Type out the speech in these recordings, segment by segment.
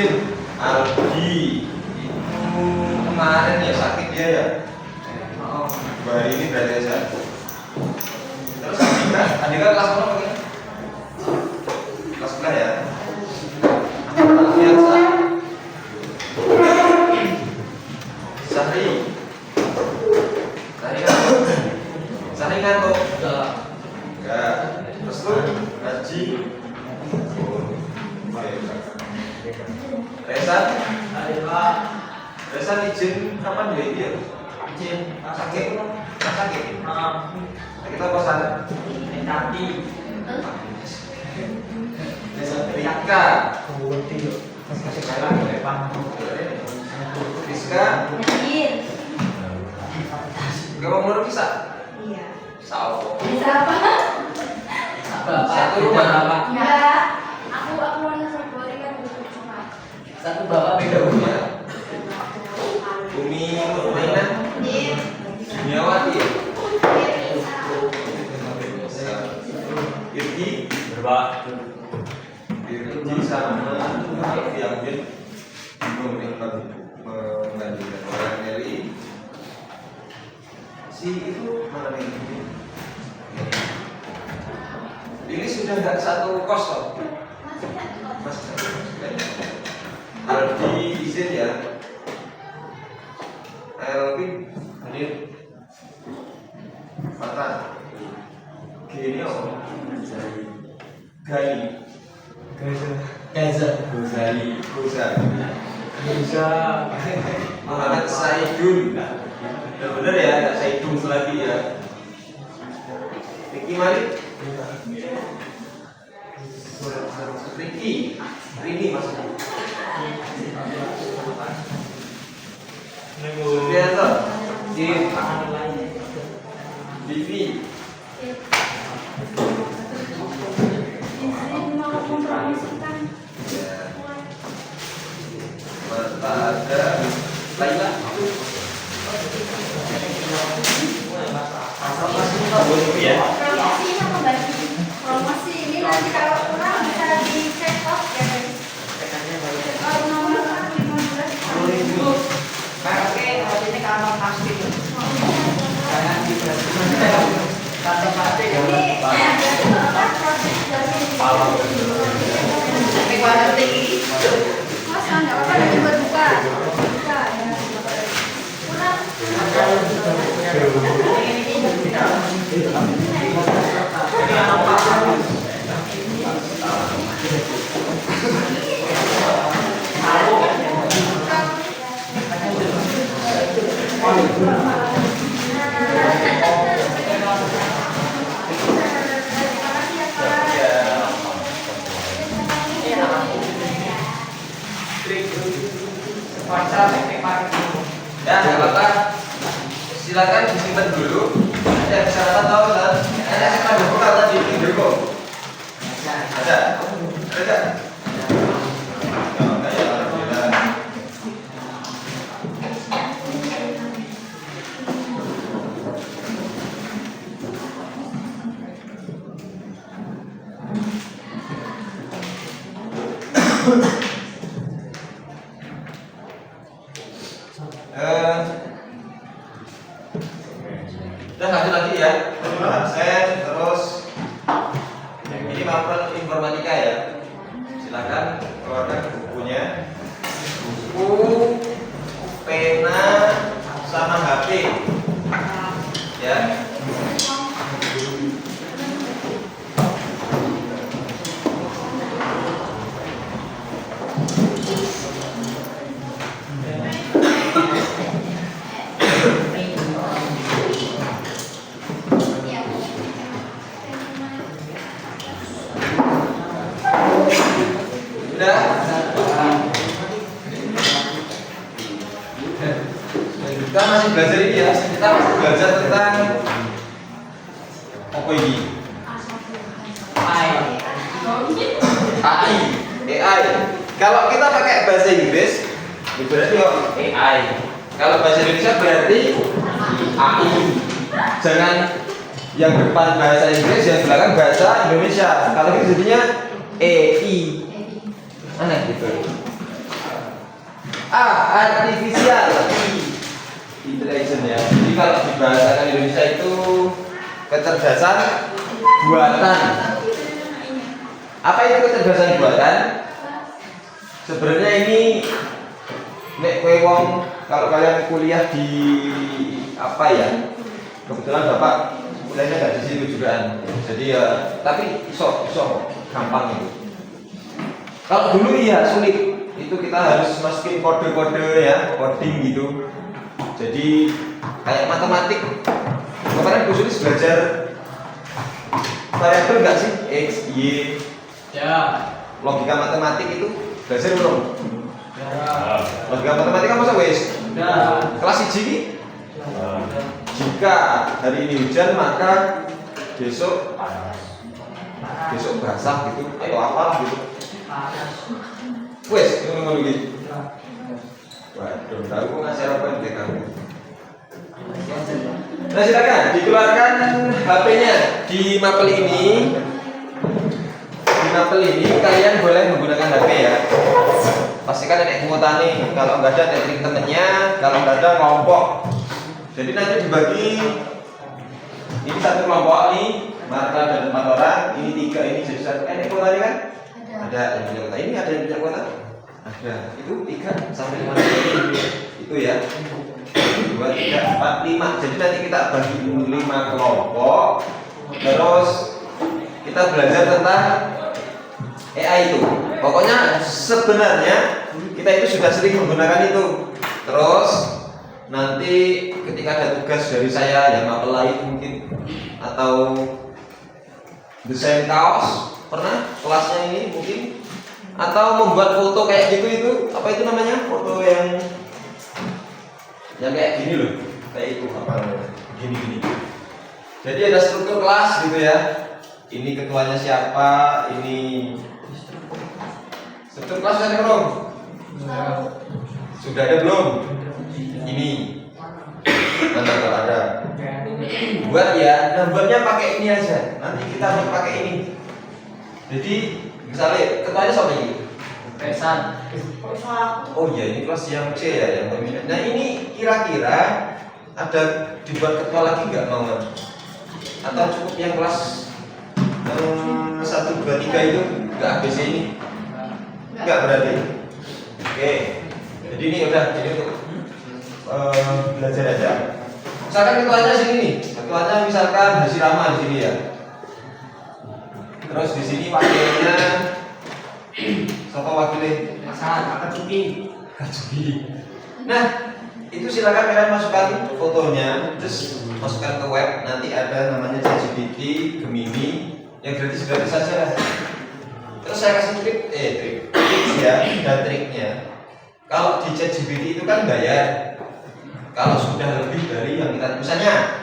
izin Aldi itu kemarin ya sakit dia ya. Oh, hari ini berarti aja. Terus Andika kelas berapa begini? Kelas sebelah ya. Lihat Sahri ngantuk? Enggak. Terus lu Haji? Resan izin kapan dia dia? Izin sakit. Sakit apa sana? Nanti. Rika. Rizka. Gak mau menurut bisa? Iya. Sao. Bisa apa? Satu rumah apa? Enggak. Aku mau nasi goreng kan butuh cuma. Satu bapak beda rumah. Umi Nurmaina. Iya. Dunyawati. Irgi Berapa? Irgi sama yang bingung menggantikan orang Nelly. Si itu mana nih? Ini sudah nggak satu kos loh. Mas, Aldi izin ya. Elvin hadir. Mata. Gini om. Gali. Gozali. Muhammad Saidun. Udah bener ya, nggak Saidun lagi ya. Ricky Malik. Rini maksudnya. Supriyanto. Vivi. Izin mau mempromosikan. Mata ada Laila. Promosi sama bagi promosi ini nanti kalau kurang bisa dicek off ya guys. Cek off nomor 15. Pakai ini kamar pasti. Jangan diberhentikan. Kata pasti ya. Ini ada proses dari Ini kuadrat tinggi. Mas nggak apa-apa nanti buat buka. Buka ya. Kurang. Ya, nggak apa-apa. Silakan disimpan dulu. Ada kesalahan tahu kan? Ada yang ada buka tadi di dulu. Ada. Ada. Udah lanjut lagi ya. Absen terus ini mapel informatika ya. Silakan keluarkan bukunya, buku, pena, sama HP ya. Udah. Kita masih belajar ini ya. Kita masih belajar tentang apa ini? AI. Kalau kita pakai bahasa Inggris, itu berarti AI. Kalau bahasa Indonesia berarti AI. Jangan yang depan bahasa Inggris, yang belakang bahasa Indonesia. Kalau itu jadinya EI. Aneh gitu. Artificial intelligence ya. Jadi kalau di bahasa Indonesia itu kecerdasan buatan. Apa itu kecerdasan buatan? Sebenarnya ini nek kowe wong kalau kalian kuliah di apa ya? Kebetulan Bapak kuliahnya nggak di situ juga. Jadi ya, tapi iso gampang itu. Kalau dulu iya sulit. Itu kita harus masukin kode-kode ya, coding gitu. Jadi kayak matematik. Kemarin Bu Sulis belajar variabel nggak sih? X, Y. Ya. Logika matematik itu belajar belum? Ya. Logika matematika masa wes? Ya. Kelas 1 ini? Jika hari ini hujan maka besok basah gitu atau apa gitu. Wes, ngono iki. Waduh, tahu kok ngasih apa nih kamu? Nah silakan dikeluarkan HP-nya di mapel ini. Di mapel ini kalian boleh menggunakan HP ya. Pastikan nenek kumutani. Kalau nggak ada nenek temennya, kalau nggak ada kelompok. Jadi nanti dibagi. Ini satu kelompok nih, Marta dan 4 orang. Ini 3, ini jadi satu. Nenek kumutani kan? Ada yang punya kota. Ini ada yang punya kota? Ada. Itu 3 sampai 5 itu ya. 2, 3, 4, 5. Jadi nanti kita bagi 5 kelompok. Terus kita belajar tentang AI itu. Pokoknya sebenarnya kita itu sudah sering menggunakan itu. Terus nanti ketika ada tugas dari saya yang mapel lain mungkin atau desain kaos pernah kelasnya ini mungkin atau membuat foto kayak gitu itu apa itu namanya foto yang kayak gini loh kayak itu apa namanya gini jadi ada struktur kelas gitu ya ini ketuanya siapa ini struktur kelas sudah ada belum sudah ada belum ini mana kalau ada buat ya nah buatnya pakai ini aja nanti kita mau pakai ini jadi misalnya ketuanya siapa ini? Pesan. Oh iya ini kelas yang C ya yang peminat. Nah ini kira-kira ada dibuat ketua lagi nggak mau? Atau cukup yang kelas 1, 2, 3 itu nggak ABC ini? Nggak berarti. Oke. Jadi ini udah jadi untuk belajar aja. Misalkan ketuanya sini nih. Ketuanya misalkan Hasi Rama di sini ya. Terus di sini wakilnya siapa wakilnya? Pesan. Akatsuki. Nah, itu silakan kalian masukkan fotonya, terus masukkan ke web. Nanti ada namanya ChatGPT, Gemini, yang gratis saja lah. Terus saya kasih trik ya, dan triknya. Kalau di ChatGPT itu kan bayar. Kalau sudah lebih dari yang kita misalnya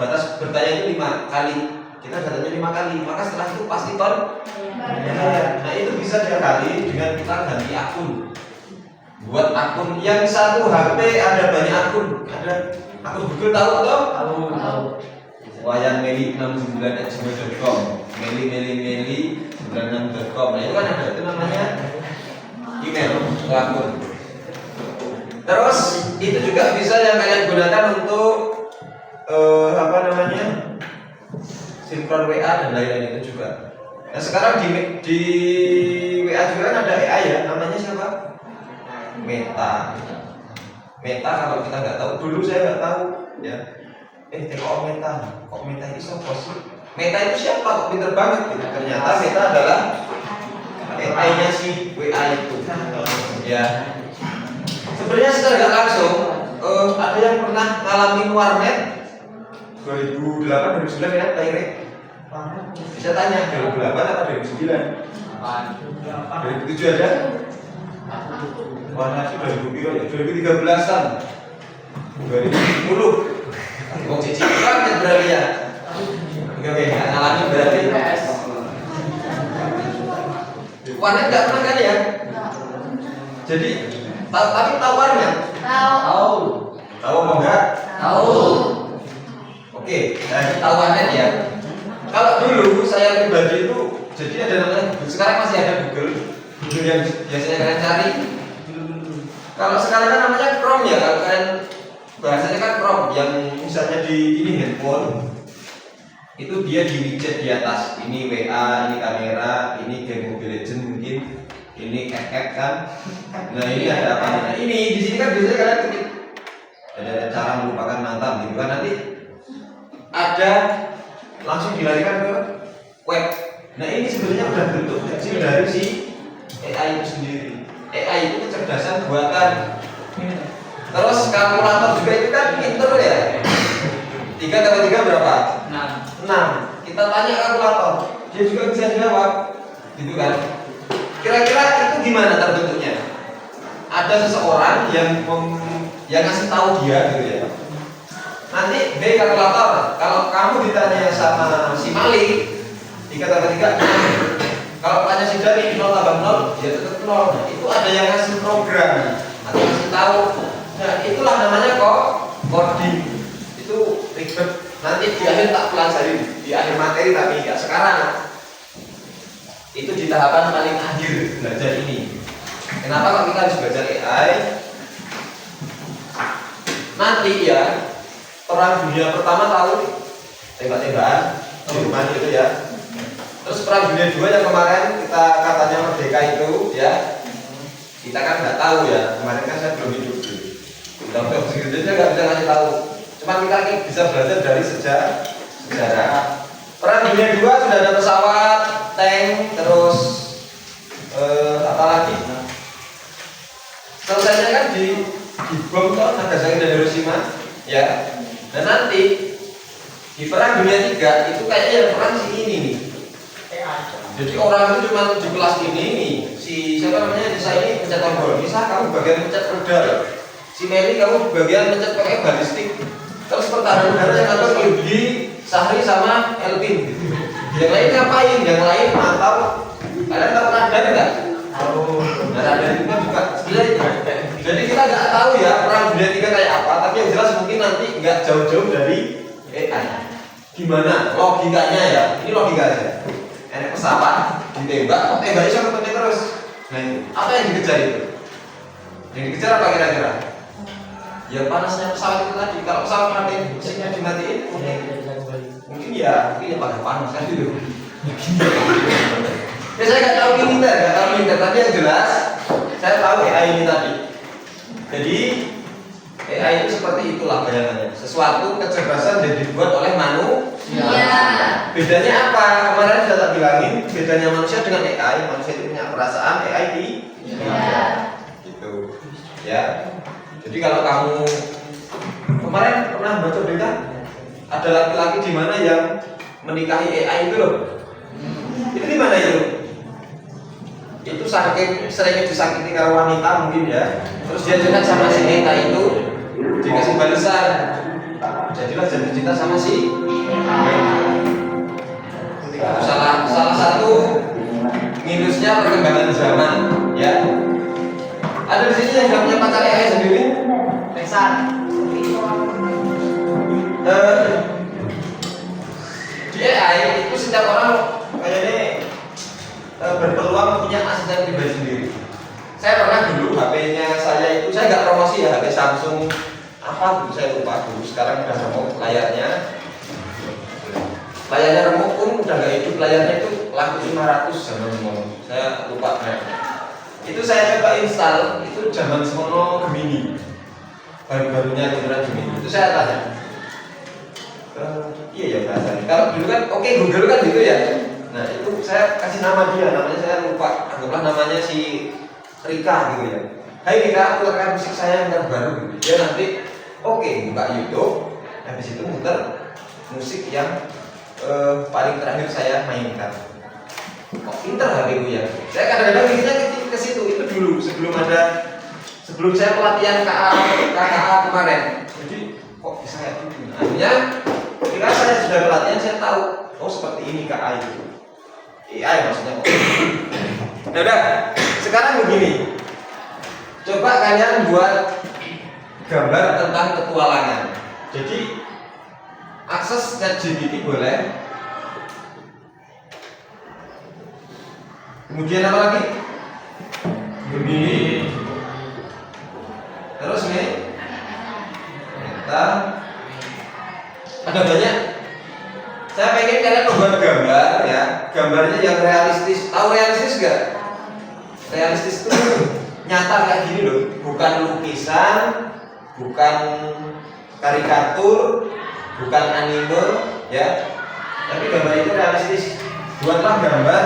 batas bertanya itu 5 kali. Kita datanya 5 kali, maka setelah itu pasti ton. Nah itu bisa 3 kali dengan kita ganti akun. Buat akun yang satu HP ada banyak akun. Ada akun Google tahu atau? Tahu. Wayan meli69@gmail.com, meli96.com. Nah itu kan ada itu namanya email akun. Terus itu juga bisa yang kalian gunakan untuk apa namanya? Sinkron WA dan lain-lain itu juga. Nah sekarang di WA juga kan ada AI ya, namanya siapa? Meta. Meta kalau kita nggak tahu, dulu saya nggak tahu ya. Kok Meta itu siapa sih? Meta itu siapa? Kok pinter banget gitu. Ternyata Meta adalah AI-nya si WA itu. Ya. Sebenarnya secara nggak langsung ada yang pernah ngalamin warnet 2008 2009 ya lahirnya. Bisa tanya 2008 atau 2009? 2007 ada? Warna itu 2013an 2010 Wong cici banget berarti ya. Oke, nggak ngalamin berarti. Warnet nggak pernah kan ya? Jadi, tapi tahu warnet? Tahu. Tahu apa enggak? Tahu. Oke, nah tahu warnet ya. Kalau dulu saya pribadi itu, jadi ada namanya, sekarang masih ada Google yang biasanya kalian cari. Kalau sekarang kan namanya Chrome ya, kalau kalian bahasanya kan Chrome, yang misalnya di ini handphone itu dia di widget di atas, ini WA, ini kamera, ini game Mobile Legends mungkin, ini app kan. Nah ini ada apa? Nah ini di sini kan biasanya kalian ketik ada cara melupakan mantan gitu kan, nanti ada langsung dilarikan ke web. Nah ini sebenarnya udah bentuk kecil dari si AI itu sendiri. AI itu kecerdasan buatan. Terus kalkulator juga itu kan pinter ya. 3 tambah 3 berapa? 6. Kita tanya kalkulator, dia juga bisa jawab, gitu kan? Kira-kira itu gimana terbentuknya? Ada seseorang yang ngasih tahu dia, gitu ya. Nanti kalkulator, kalau kamu ditanya sama si Malik, 3 tambah 3. Kalau tanya si Dari 0 tambah 0, dia tetap 0. Nah, itu ada yang ngasih program atau ngasih tahu. Nah, itulah namanya kok coding. Itu ribet. Nanti di akhir tak pelajari di akhir materi, tapi nggak sekarang. Itu di tahapan paling akhir belajar ini. Kenapa kok kita harus belajar AI? Nanti ya, perang dunia pertama tahu tembak-tembakan, Jerman itu ya. Terus perang dunia 2 yang kemarin kita katanya merdeka itu ya, kita kan nggak tahu ya, kemarin kan saya belum hidup dulu. Kita nggak bisa ngasih tahu. Cuma kita bisa belajar dari sejarah. Perang dunia 2 sudah ada pesawat, tank, terus apa lagi? Selesainya kan di bom toh Nagasaki dan Hiroshima, ya. Dan nanti di perang dunia 3 itu kayaknya yang perang si ini nih. Jadi orang itu cuma di kelas ini nih, si siapa namanya, Nisa ini pencet tombol, Nisa kamu bagian pencet rudal, si Meli kamu bagian pencet pakai balistik, terus pertahanan udara yang ngatur Ilgi, Sahri sama Elvin gitu. Yang lain ngapain? Yang lain mantap. Kalian tahu radar nggak? Tahu. Nah, radar itu kan juga sebenarnya. Jadi kita nggak tahu ya perang dunia 3 kayak apa, tapi yang jelas mungkin nanti nggak jauh-jauh dari AI. Gimana logikanya ya? Ini logika aja. Enak pesawat ditembak, kok tembaknya sampai terus. Nah, apa yang dikejar itu? Yang dikejar apa kira-kira? Ya panasnya pesawat itu tadi. Kalau pesawat mati, mesinnya dimatiin, mungkin ya pada panas kan gitu. Ya saya nggak tahu militer, tapi yang jelas saya tahu AI ini tadi. Jadi AI itu seperti itulah bayangannya. Sesuatu kecerdasan yang dibuat oleh manusia. Bedanya apa? Kemarin sudah tak bilangin, bedanya manusia dengan AI. Manusia itu punya perasaan, AI tidak. Gitu. Ya. Jadi kalau kamu kemarin pernah baca berita ada laki-laki di mana yang menikahi AI itu loh. Itu di mana itu? Itu saking seringnya disakiti karo wanita mungkin ya. Terus dia curhat sama si wanita itu, dikasih balasan. Jadilah jatuh cinta sama si salah satu minusnya perkembangan zaman ya. Ada di sini yang nggak punya pacar AI sendiri? Pesan. Di AI itu setiap orang kayaknya berpeluang punya asisten pribadi sendiri. Saya pernah dulu HP-nya saya itu, saya nggak promosi ya, HP Samsung apa dulu saya lupa dulu. Sekarang udah remote layarnya remote pun udah nggak hidup, layarnya itu laku 500 zaman semono. Saya lupa mereka. Itu saya coba install, itu zaman semono Gemini, baru-barunya kebetulan Gemini. Itu saya tanya, iya ya bahasanya. Kalau dulu kan oke, Google kan gitu ya. Nah itu saya kasih nama dia, namanya saya lupa, anggaplah namanya si Rika gitu ya. Hai Rika, aku rekam musik saya yang terbaru. Dia nanti buka YouTube, habis itu muter musik yang paling terakhir saya mainkan. Kok pinter HP ku ya. Saya kadang-kadang mikirnya ke situ, itu dulu sebelum saya pelatihan KKA kemarin. Jadi kok bisa kayak gitu. Akhirnya ketika saya sudah pelatihan, saya tahu seperti ini KA itu. AI maksudnya. Nah, udah. Sekarang begini. Coba kalian buat gambar tentang petualangan. Jadi akses ChatGPT boleh. Kemudian apa lagi? Begini. Ada banyak. Saya pengen kalian membuat gambar ya, gambarnya yang realistis. Tahu realistis nggak? Realistis itu nyata kayak gini loh, bukan lukisan, bukan karikatur, bukan anime, ya. Tapi gambar itu realistis. Buatlah gambar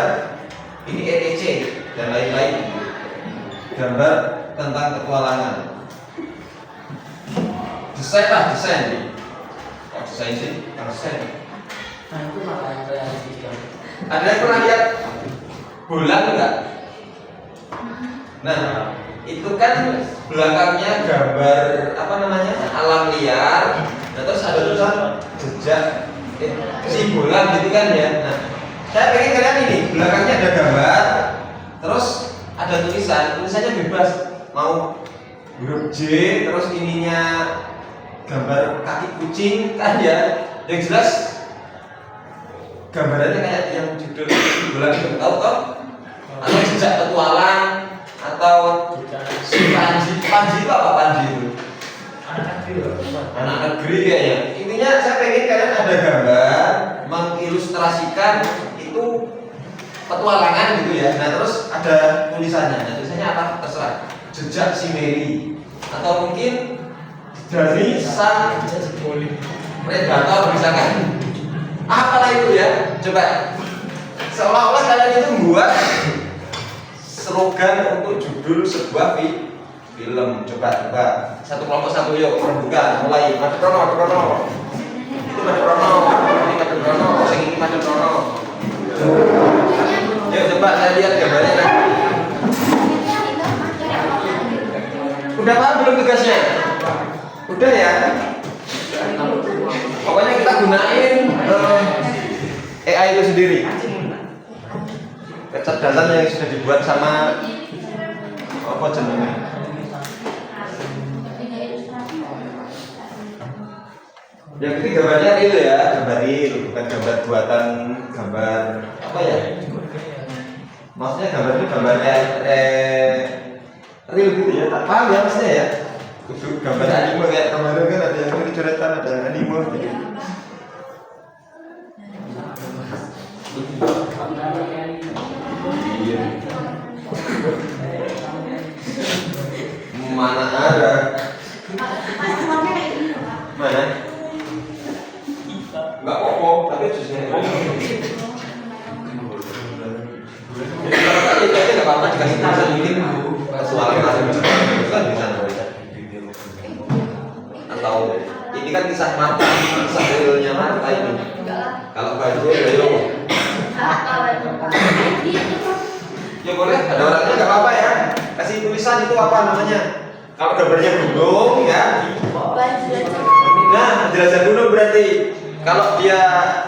ini ETC dan lain-lain. Gambar tentang petualangan. Desain lah, desain. Kok desain sih? Kan desain. Nah itu makanya realistis kan. Ada yang pernah lihat bulan enggak? Nah, itu kan belakangnya gambar apa namanya? Alam liar. Nah, terus ada tulisan jejak kesimpulan gitu kan ya. Nah, saya pengen kalian ini belakangnya ada gambar, terus ada tulisannya bebas, mau huruf J, terus ininya gambar kaki kucing kan ya. Yang jelas gambarannya kayak yang judul bulan itu, tahu toh? Atau jejak petualang atau Panji itu apa Panji itu? Anak negeri kayaknya. Intinya saya pengen kalian ada gambar mengilustrasikan itu petualangan gitu ya. Nah terus ada tulisannya. Nah tulisannya apa? Terserah. Jejak si Mary atau mungkin dari sang predator misalkan. Apalah itu ya? Coba. Seolah-olah kalian itu membuat slogan untuk judul sebuah film. Coba satu kelompok satu, yuk rembukan mulai. Madu Prono itu Madu Prono, ini Madu Prono, ini Madu Prono. Yuk coba saya lihat gambarnya nanti. Udah paham belum tugasnya? Udah ya. Pokoknya kita gunain AI itu sendiri. Kecerdasan yang sudah dibuat sama apa jenenge? Yang ini gambarnya itu ya, gambar real, bukan gambar buatan, gambar apa ya? Maksudnya gambar itu gambar real gitu ya, tak paham ya maksudnya ya. Kudu gambar anime kayak kemarin kan ada yang ini coretan, ada yang anime gitu. Iya. Mana ada? Mana? Enggak apa-apa, tapi jusnya kalau tadi nggak apa-apa dikasih tahu sedikit suara langsung itu kan bisa namanya. Atau ini kan kisah Marta, kisah realnya Marta ini. Kalau baju ya yuk. Ya boleh, ada orangnya nggak apa-apa ya. Kasih tulisan itu apa namanya? Kalau gambarnya gunung ya. Nah, penjelasan gunung berarti. Kalau dia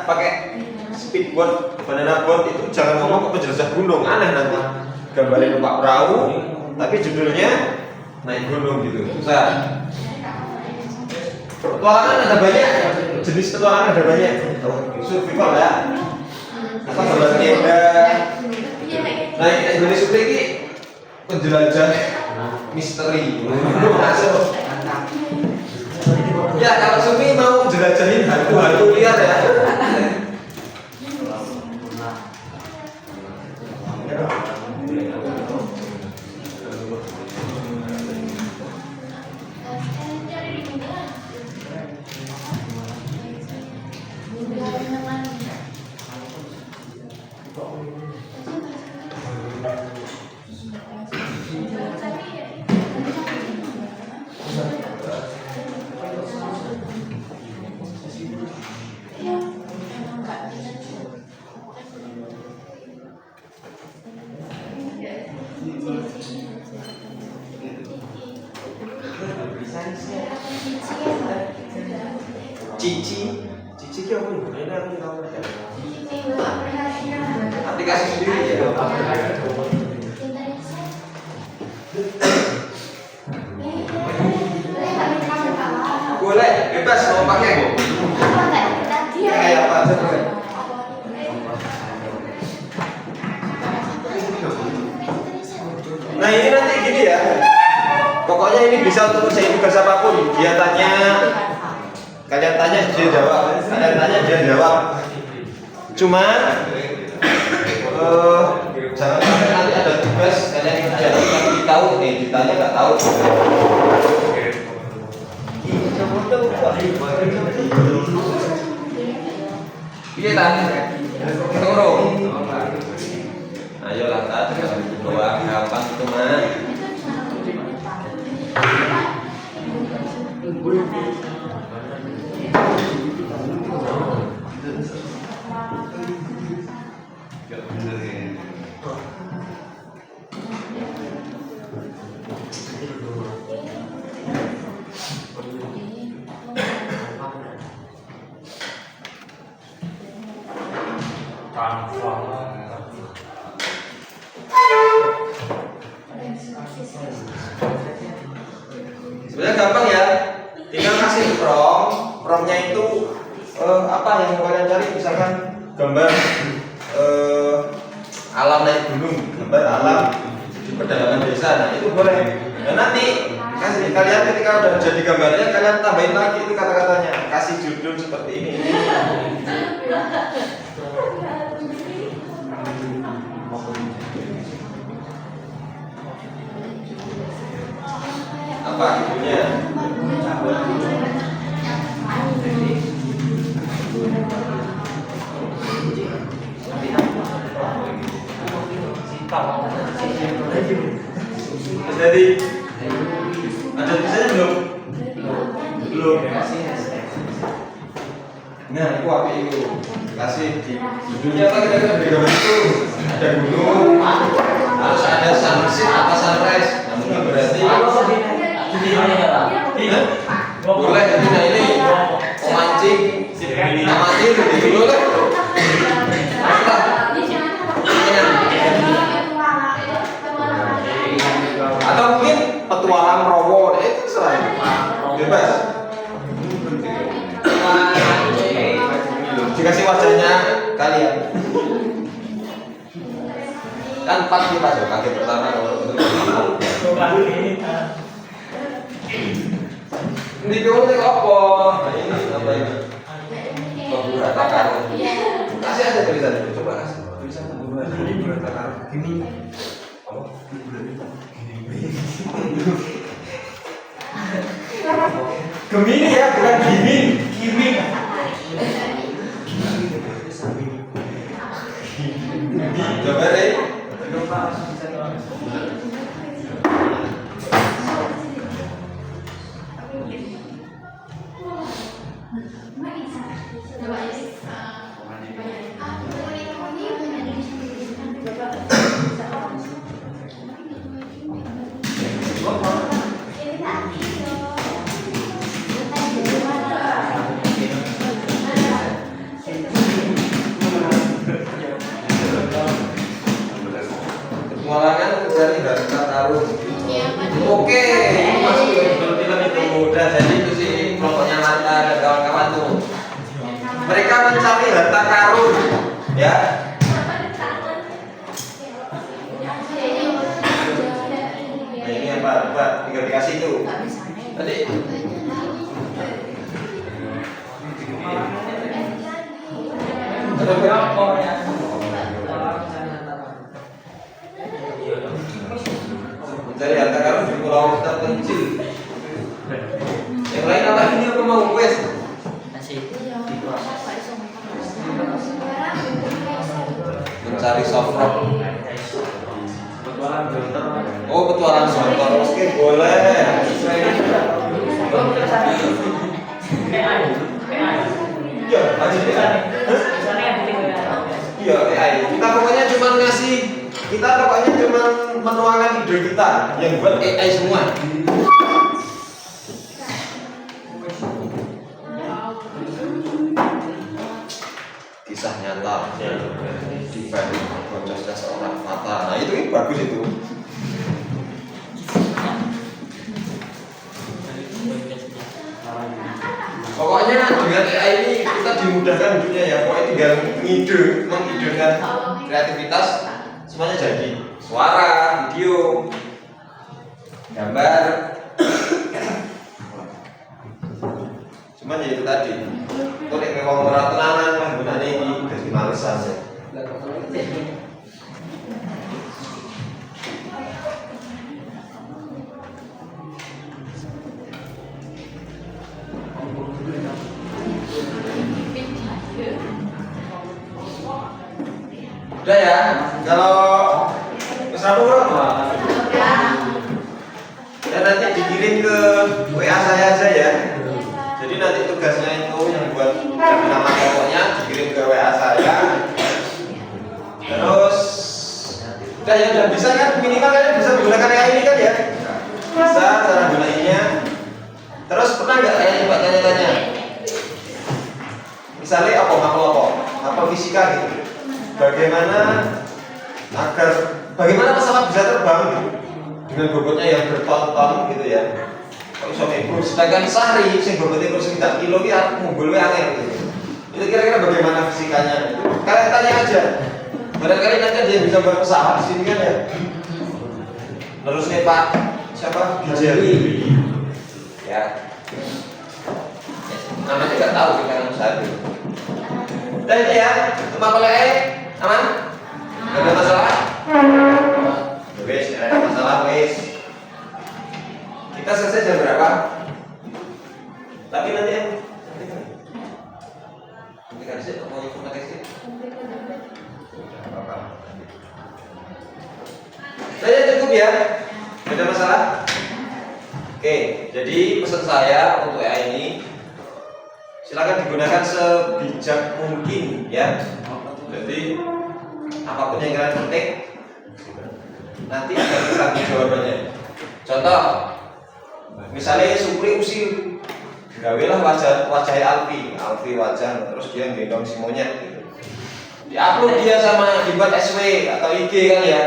pakai speedboat, banana boat itu jangan ngomong ke penjelasan gunung, aneh nanti. Gambarin numpak perahu, tapi judulnya naik gunung gitu. Susah. Petualangan ada banyak, jenis petualangan ada banyak. Survival ya. Apa gambar tenda. Nah, Indonesia ini penjelajah misteri. Masuk. Ya, kalau Sumi mau jelajahin hantu-hantu liar ya. Cici ki apa nih? Ini aku tahu aja. Aplikasi sendiri ya. Boleh, bebas mau pakai. Kayak apa aja boleh. Nah ini nanti gini ya. Pokoknya ini bisa untuk kerjain tugas apapun. Dia tanya Kalian tanya dia jawab, kalian tanya dia jawab. Cuman jangan sampai nanti ada tugas kalian jawab tapi tahu nih ditanya nggak tahu. Iya tanya, turun. Ayolah tadi doang gampang itu mah. Sebenarnya gampang ya, tinggal kasih promnya itu apa yang mau kalian cari, misalkan gambar alam naik gunung, gambar alam di pedalaman desa, nah itu boleh. Dan nanti kasih kalian ketika udah jadi gambarnya kalian tambahin lagi itu kata-katanya, kasih judul seperti ini. Apa judulnya? Jadi ada tulisannya belum? Belum. Nah, itu apa itu? Kasih judulnya apa kira-kira di gambar itu? Ada gunung, harus ada sunset apa sunrise. Nah, mungkin berarti boleh itu nah ini memancing, amatir gitu boleh. Atau mungkin petualang Rowo, itu selain bebas. Dikasih wajahnya kalian. Kan 4 kita coba kaki pertama ini dulu nih apa? Ini apa ini? Pembuat takar. Kasih aja tulisan itu, coba kasih tulisan pembuat takar. Gini. Gemini ya, bukan gimin. Gimin. Coba deh. Petualangan mencari harta karun. Oke, ini masuk ke film itu udah jadi itu sih kelompoknya Mata dan kawan-kawan tuh. Mereka mencari harta karun, ya. Nah ini apa? Buat tinggal dikasih itu. Tadi. Ada berapa ya? Mencari harta karun di pulau terpencil. Yang lain apa ini apa mau quest? Mencari soft rock. Oh petualang motor, oke boleh. Iya, lanjut ya. Iya, AI. Kita pokoknya cuma ngasih, kita pokoknya cuma menuangkan ide kita yang buat AI semua. Kisah nyata dibanding prosesnya seorang mata. Nah itu bagus itu. Pokoknya dengan AI ini kita dimudahkan hidupnya ya. Pokoknya tinggal mengidekan kreativitas, semuanya jadi. Suara, video, gambar. Cuman itu tadi. Kok nek wong ora tenanan nggunane iki dadi malesan. Udah ya, kalau pesan belum? Dan nanti dikirim ke WA saya aja ya. Jadi nanti tugasnya itu yang buat nama pokoknya dikirim ke WA saya. Terus, udah ya udah bisa kan? Minimal kalian bisa menggunakan AI ini kan ya? Bisa cara gunainnya. Terus pernah nggak kalian coba tanya-tanya? Misalnya apa fisika gitu. Bagaimana pesawat bisa terbang gitu dengan bobotnya yang berton-ton gitu ya. Kok iso mlebu sedangkan Sahri sing bobotnya 9 kilo ki ngumpulke angel gitu. Itu kira-kira bagaimana fisikanya? Kalian tanya aja. Barangkali nanti dia bisa buat pesawat di sini kan ya. Terus nih Pak siapa? Gijeri. Ya. Namanya nggak tahu kita kan Sahri. Dan ini ya, cuma boleh aman? Gak ada masalah? Wes, gak ada masalah wes. Kita selesai jam berapa? Tapi nanti kan sih, mau informasi sih. Apa-apa. Saya cukup ya, gak ada masalah. Oke, jadi pesan saya untuk AI ini silakan digunakan sebijak mungkin ya. Jadi apapun yang kalian ketik nanti akan ditanggung jawabannya. Contoh, misalnya Supri usil, gawelah wajah Alfi wajah, terus dia gendong si monyet gitu. Diupload dia sama dibuat SW atau IG kan ya.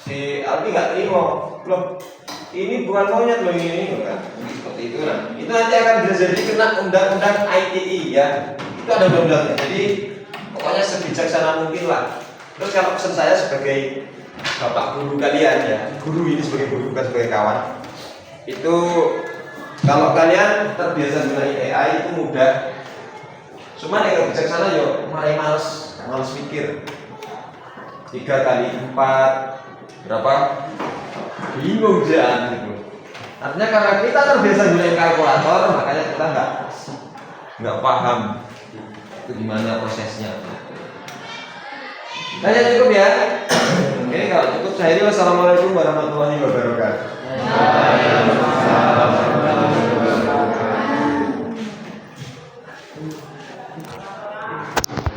Si Alfi nggak terima, loh ini bukan monyet loh ini kan. Seperti itu nah. Itu nanti akan bisa jadi kena undang-undang ITE ya. Itu ada undang-undangnya. Jadi pokoknya sebijaksana mungkin lah. Terus kalau pesan saya sebagai bapak guru kalian ya, guru ini sebagai guru bukan sebagai kawan. Itu kalau kalian terbiasa gunain AI itu mudah. Cuman yang bijaksana yo mulai males pikir. 3 kali 4 berapa? Bingung jangan gitu. Artinya karena kita terbiasa gunain kalkulator, makanya kita nggak paham itu gimana prosesnya. Nah, cukup ya. Oke, kalau cukup saya ini wassalamualaikum warahmatullahi wabarakatuh.